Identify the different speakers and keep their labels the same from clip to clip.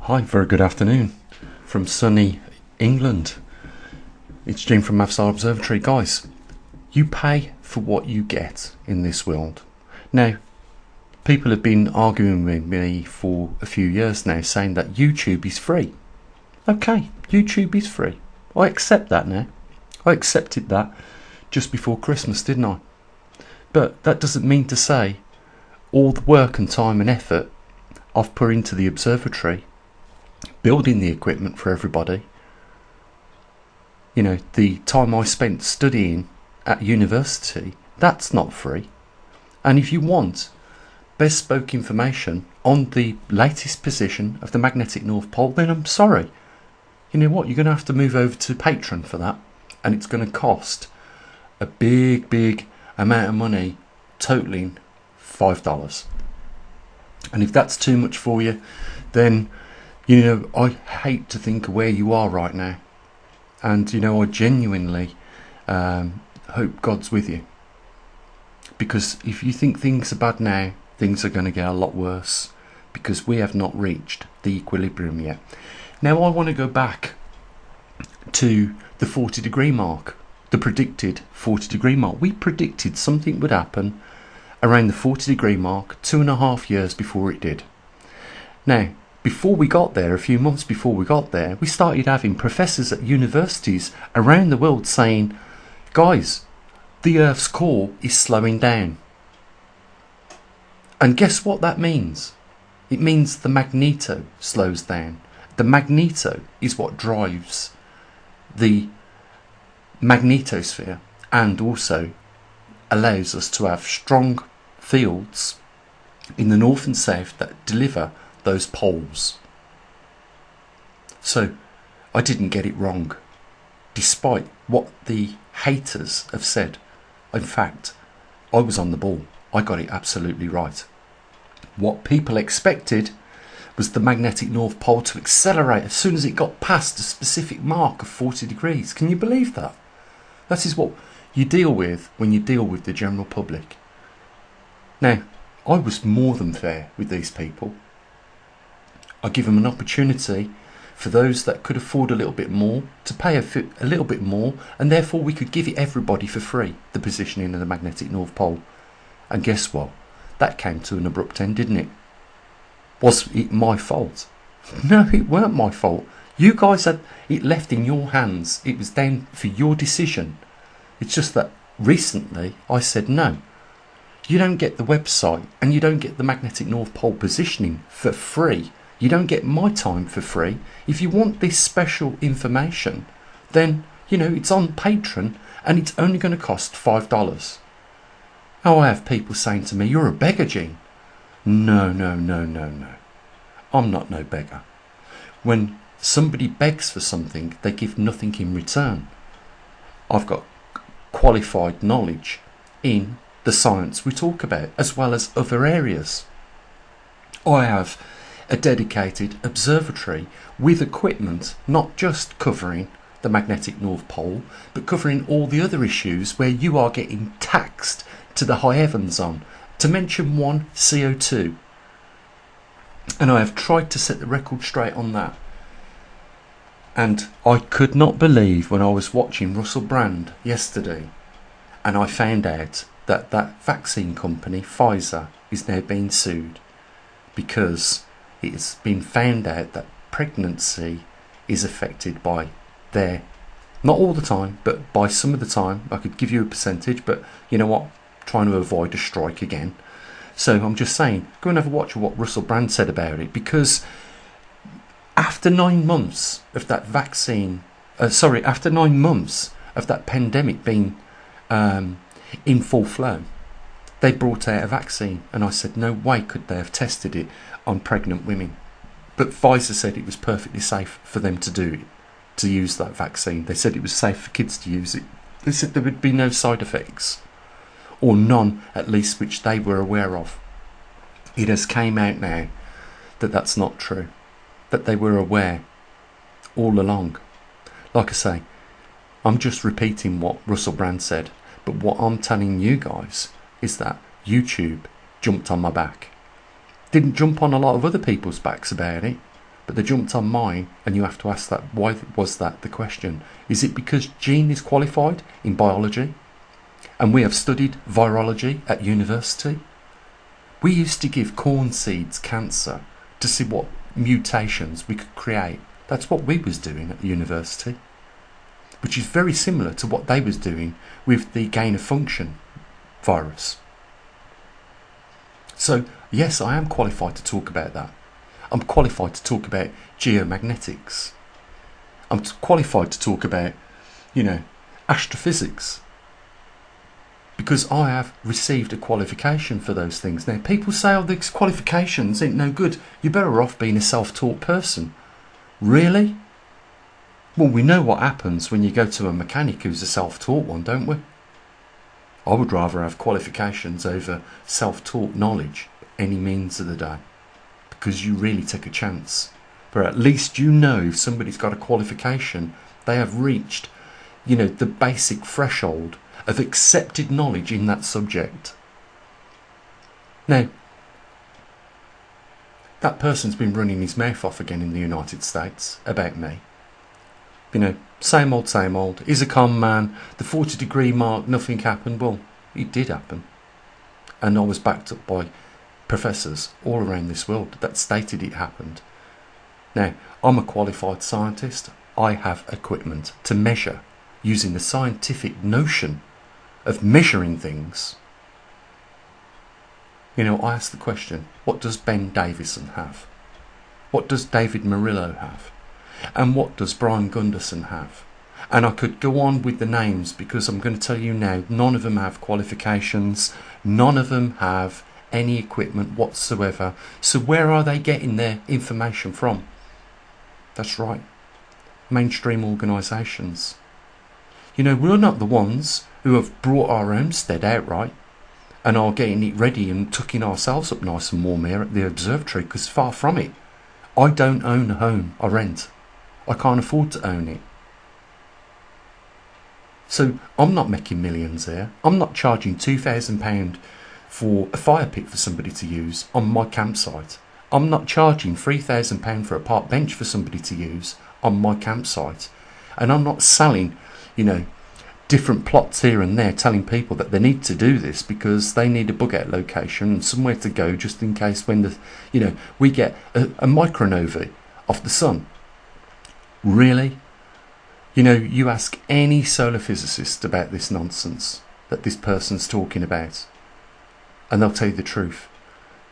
Speaker 1: Hi, very good afternoon from sunny England. It's Jim from Observatory. Guys, you pay for what you get in this world. Now, people have been arguing with me for a few years now, saying that YouTube is free. Okay, YouTube is free. I accept that now. I accepted that just before Christmas, didn't I? But that doesn't mean to say all the work and time and effort I've put into the observatory, building the equipment for everybody, the time I spent studying at university, that's not free. And if you want bespoke information on the latest position of the magnetic North Pole, then I'm sorry. You know what? You're going to have to move over to Patreon for that. And it's going to cost a big amount of money, totaling $5. And if that's too much for you, then I hate to think of where you are right now. And, I genuinely hope God's with you. Because if you think things are bad now, things are going to get a lot worse. Because we have not reached the equilibrium yet. Now, I want to go back to the 40-degree mark. The predicted 40-degree mark. We predicted something would happen around the 40-degree mark 2.5 years before it did. Now, before we got there, a few months before we got there, we started having professors at universities around the world saying, guys, the Earth's core is slowing down. And guess what that means? It means the magneto slows down. The magneto is what drives the magnetosphere and also allows us to have strong fields in the north and south that deliver those poles. So I didn't get it wrong, despite what the haters have said. In fact, I was on the ball. I got it absolutely right. What people expected was the magnetic North Pole to accelerate as soon as it got past a specific mark of 40 degrees. Can you believe that? That is what you deal with when you deal with the general public. Now, I was more than fair with these people. I give them an opportunity for those that could afford a little bit more to pay a little bit more, and therefore we could give it everybody for free, the positioning of the magnetic North Pole. And guess what? That came to an abrupt end, didn't it? Was it my fault? No, it weren't my fault. You guys had it left in your hands. It was down for your decision. It's just that recently I said no. You don't get the website and you don't get the magnetic North Pole positioning for free. You don't get my time for free. If you want this special information, then, it's on Patreon and it's only going to cost $5. Oh, I have people saying to me, you're a beggar, Gene. No. I'm not no beggar. When somebody begs for something, they give nothing in return. I've got qualified knowledge in the science we talk about, as well as other areas. I have a dedicated observatory with equipment, not just covering the magnetic North Pole, but covering all the other issues where you are getting taxed to the high heavens on. To mention one, CO2. And I have tried to set the record straight on that. And I could not believe when I was watching Russell Brand yesterday and I found out that that vaccine company, Pfizer, is now being sued because it's been found out that pregnancy is affected by their, not all the time, but by some of the time. I could give you a percentage, but you know what? Trying to avoid a strike again. So I'm just saying, go and have a watch of what Russell Brand said about it, because after 9 months of that after 9 months of that pandemic being in full flow, they brought out a vaccine, and I said, no way could they have tested it on pregnant women. But Pfizer said it was perfectly safe for them to do it, to use that vaccine. They said it was safe for kids to use it. They said there would be no side effects, or none, at least, which they were aware of. It has came out now that that's not true, that they were aware all along. Like I say, I'm just repeating what Russell Brand said, but what I'm telling you guys is that YouTube jumped on my back. Didn't jump on a lot of other people's backs about it, But they jumped on mine, and you have to ask that, why was that the question? Is it because Jean is qualified in biology and we have studied virology at university? We used to give corn seeds cancer to see what mutations we could create. That's what we was doing at the university, which is very similar to what they was doing with the gain of function virus. So yes, I am qualified to talk about that. I'm qualified to talk about geomagnetics. I'm qualified to talk about, astrophysics. Because I have received a qualification for those things. Now, people say, these qualifications ain't no good. You're better off being a self-taught person. Really? Well, we know what happens when you go to a mechanic who's a self-taught one, don't we? I would rather have qualifications over self-taught knowledge any means of the day. Because you really take a chance. But at least if somebody's got a qualification, they have reached, the basic threshold of accepted knowledge in that subject. Now, that person's been running his mouth off again in the United States about me. Same old. He's a con man. The 40-degree mark, nothing happened. Well, it did happen. And I was backed up by professors all around this world that stated it happened. Now, I'm a qualified scientist. I have equipment to measure using the scientific notion of measuring things. I ask the question, what does Ben Davison have? What does David Murillo have? And what does Brian Gunderson have? And I could go on with the names, because I'm going to tell you now, none of them have qualifications, none of them have any equipment whatsoever. So where are they getting their information from? That's right, mainstream organisations. We're not the ones who have brought our homestead outright and are getting it ready and tucking ourselves up nice and warm here at the Observatory, because far from it. I don't own a home, I rent. I can't afford to own it. So I'm not making millions here. I'm not charging £2,000 for a fire pit for somebody to use on my campsite. I'm not charging £3,000 for a park bench for somebody to use on my campsite. And I'm not selling, different plots here and there, telling people that they need to do this because they need a bug out location and somewhere to go, just in case when we get a micronovae off the sun. Really? You ask any solar physicist about this nonsense that this person's talking about, and they'll tell you the truth.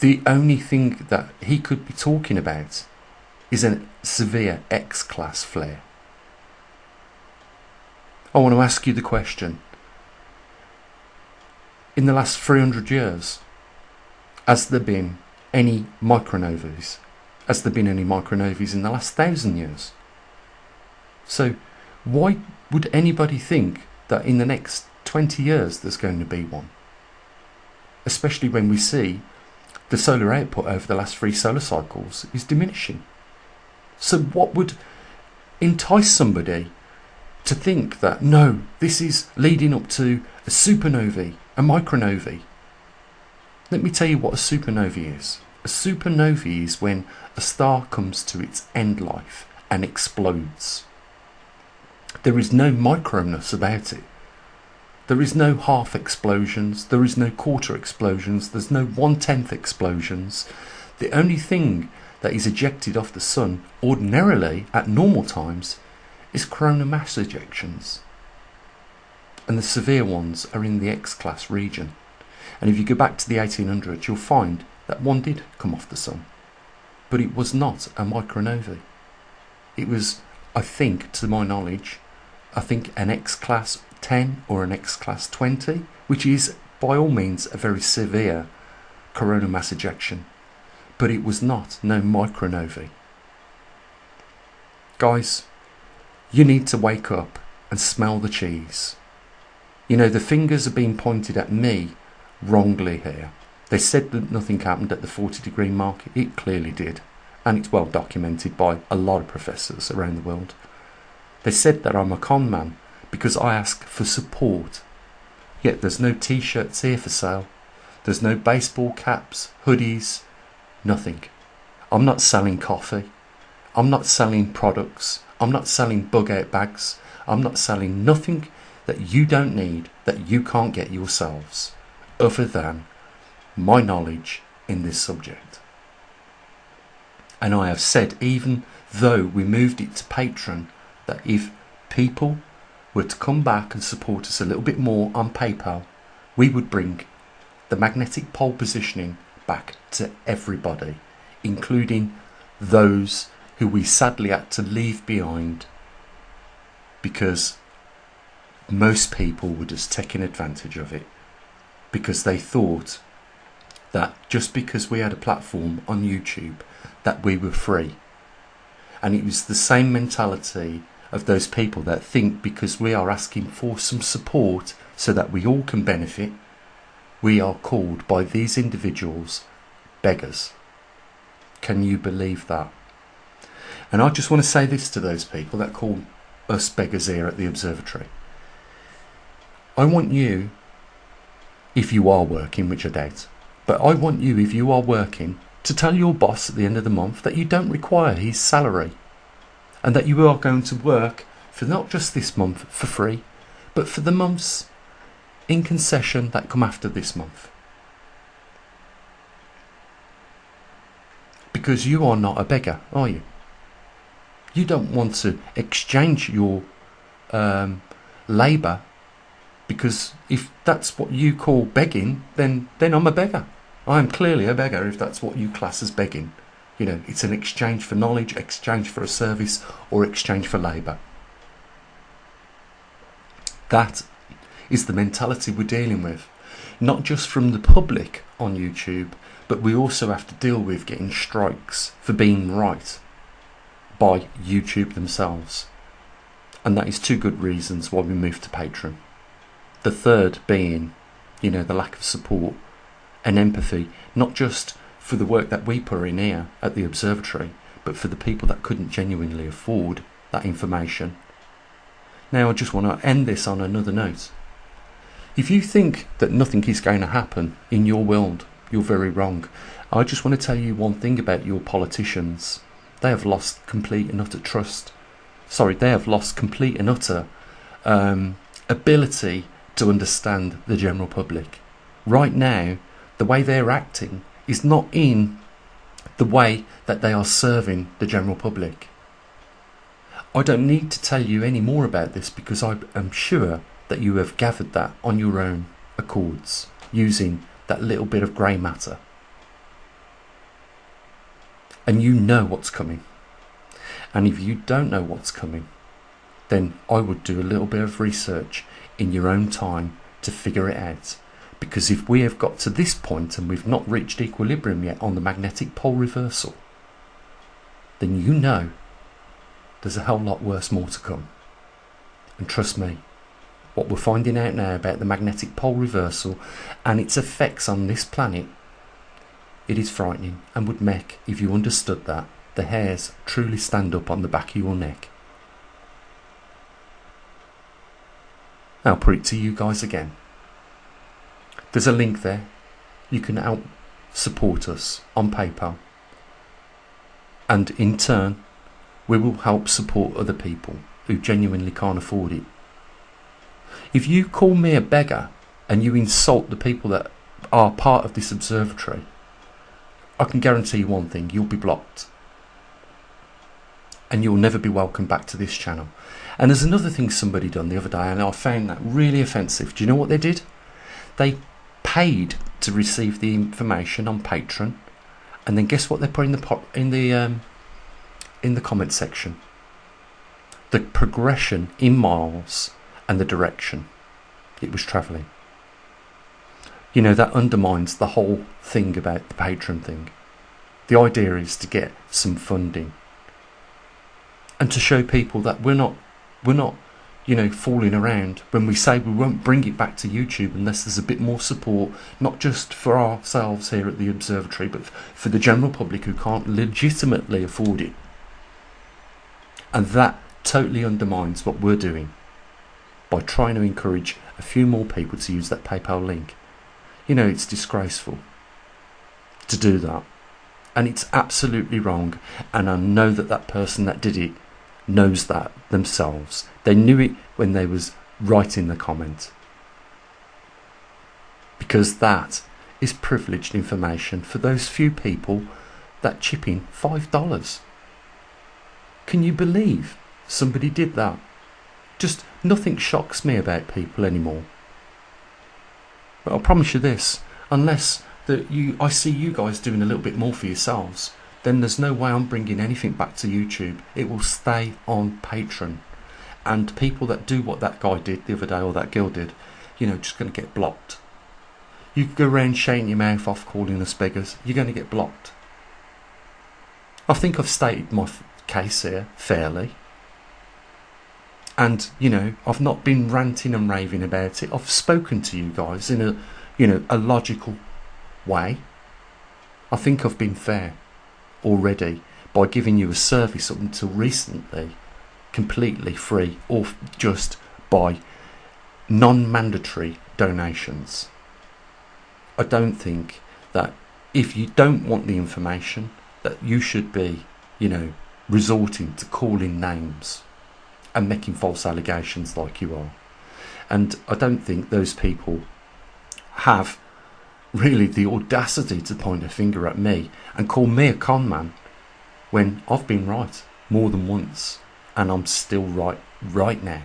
Speaker 1: The only thing that he could be talking about is a severe X-class flare. I want to ask you the question. In the last 300 years, has there been any micronovaes? Has there been any micronovaes in the last 1,000 years? So why would anybody think that in the next 20 years there's going to be one? Especially when we see the solar output over the last 3 solar cycles is diminishing. So what would entice somebody to think that, no, this is leading up to a supernovae, a micronovae? Let me tell you what a supernovae is. A supernovae is when a star comes to its end life and explodes. There is no microness about it. There is no half explosions, there is no quarter explosions, there's no 1/10 explosions. The only thing that is ejected off the sun ordinarily at normal times is coronal mass ejections. And the severe ones are in the X-class region. And if you go back to the 1800s, you'll find that one did come off the sun. But it was not a micronovae. It was, I think, to my knowledge, an X-class 10 or an X-class 20, which is by all means a very severe coronal mass ejection. But it was not no micronovae. Guys, you need to wake up and smell the cheese. The fingers are being pointed at me wrongly here. They said that nothing happened at the 40-degree mark. It clearly did. And it's well documented by a lot of professors around the world. They said that I'm a con man because I ask for support. Yet there's no t-shirts here for sale. There's no baseball caps, hoodies, nothing. I'm not selling coffee. I'm not selling products. I'm not selling bug out bags. I'm not selling nothing that you don't need, that you can't get yourselves, other than my knowledge in this subject. And I have said, even though we moved it to Patreon, that if people were to come back and support us a little bit more on PayPal, we would bring the magnetic pole positioning back to everybody, including those who we sadly had to leave behind because most people were just taking advantage of it, because they thought that just because we had a platform on YouTube that we were free. And it was the same mentality of those people that think because we are asking for some support so that we all can benefit, we are called by these individuals beggars. Can you believe that? And I just want to say this to those people that call us beggars here at the Observatory. I want you, if you are working, which I doubt, but I want you, if you are working, to tell your boss at the end of the month that you don't require his salary, and that you are going to work for not just this month for free, but for the months in concession that come after this month. Because you are not a beggar, are you? You don't want to exchange your labour, because if that's what you call begging, then I'm a beggar. I am clearly a beggar if that's what you class as begging. You know, it's an exchange for knowledge, exchange for a service, or exchange for labour. That is the mentality we're dealing with, not just from the public on YouTube, but we also have to deal with getting strikes for being right by YouTube themselves. And that is two good reasons why we moved to Patreon. The third being, you know, the lack of support and empathy, not just for the work that we put in here at the Observatory, but for the people that couldn't genuinely afford that information. Now I just want to end this on another note. If you think that nothing is going to happen in your world, you're very wrong. I just want to tell you one thing about your politicians. They have lost complete and utter trust. They have lost complete and utter ability to understand the general public. Right now, the way they're acting is not in the way that they are serving the general public. I don't need to tell you any more about this, because I am sure that you have gathered that on your own accords, using that little bit of grey matter. And you know what's coming. And if you don't know what's coming, then I would do a little bit of research in your own time to figure it out. Because if we have got to this point and we've not reached equilibrium yet on the magnetic pole reversal, then you know there's a hell lot worse more to come. And trust me, what we're finding out now about the magnetic pole reversal and its effects on this planet, it is frightening, and would make, if you understood that, the hairs truly stand up on the back of your neck. I'll put it to you guys again. There's a link there. You can help support us on PayPal. And in turn, we will help support other people who genuinely can't afford it. If you call me a beggar and you insult the people that are part of this observatory, I can guarantee you one thing: you'll be blocked. And you'll never be welcome back to this channel. And there's another thing somebody done the other day, and I found that really offensive. Do you know what they did? They paid to receive the information on Patreon, and then guess what they put in the comment section? The progression in miles and the direction it was travelling. You know, that undermines the whole thing about the Patreon thing. The idea is to get some funding and to show people that we're not, you know, fooling around when we say we won't bring it back to YouTube unless there's a bit more support, not just for ourselves here at the Observatory, but for the general public who can't legitimately afford it. And that totally undermines what we're doing by trying to encourage a few more people to use that PayPal link. You know, it's disgraceful to do that. And it's absolutely wrong. And I know that that person that did it knows that themselves. They knew it when they was writing the comment. Because that is privileged information for those few people that chip in $5. Can you believe somebody did that? Just nothing shocks me about people anymore. But I'll promise you this, unless I see you guys doing a little bit more for yourselves, then there's no way I'm bringing anything back to YouTube. It will stay on Patreon. And people that do what that guy did the other day, or that girl did, just going to get blocked. You go around shaking your mouth off, calling us beggars, you're going to get blocked. I think I've stated my case here fairly. And, I've not been ranting and raving about it. I've spoken to you guys in a logical way. I think I've been fair already by giving you a service up until recently completely free, or just by non-mandatory donations. I don't think that if you don't want the information that you should be, resorting to calling names and making false allegations like you are. And I don't think those people have really the audacity to point a finger at me and call me a con man when I've been right more than once, and I'm still right now.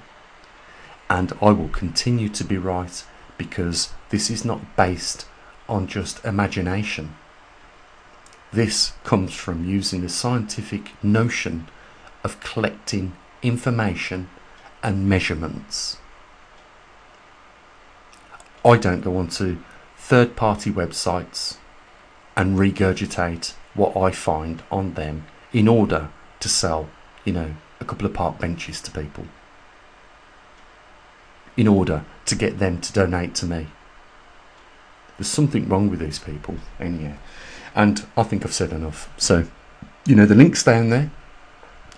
Speaker 1: And I will continue to be right, because this is not based on just imagination. This comes from using the scientific notion of collecting information and measurements. I don't go onto third-party websites and regurgitate what I find on them in order to sell, a couple of park benches to people, in order to get them to donate to me. There's something wrong with these people anyhow. And I think I've said enough. So, the link's down there.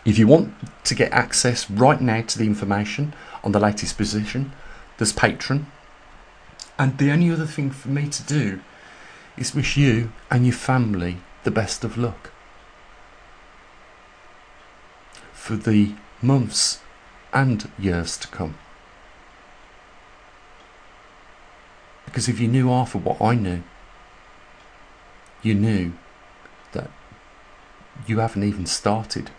Speaker 1: If you want to get access right now to the information on the latest position, there's Patreon. And the only other thing for me to do is wish you and your family the best of luck for the months and years to come. Because if you knew half of what I knew, you knew that you haven't even started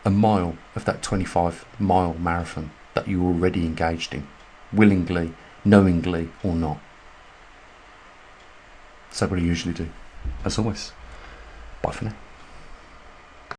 Speaker 1: a mile of that 25-mile marathon that you were already engaged in, willingly, knowingly or not. So what do you usually do? As always, bye for now.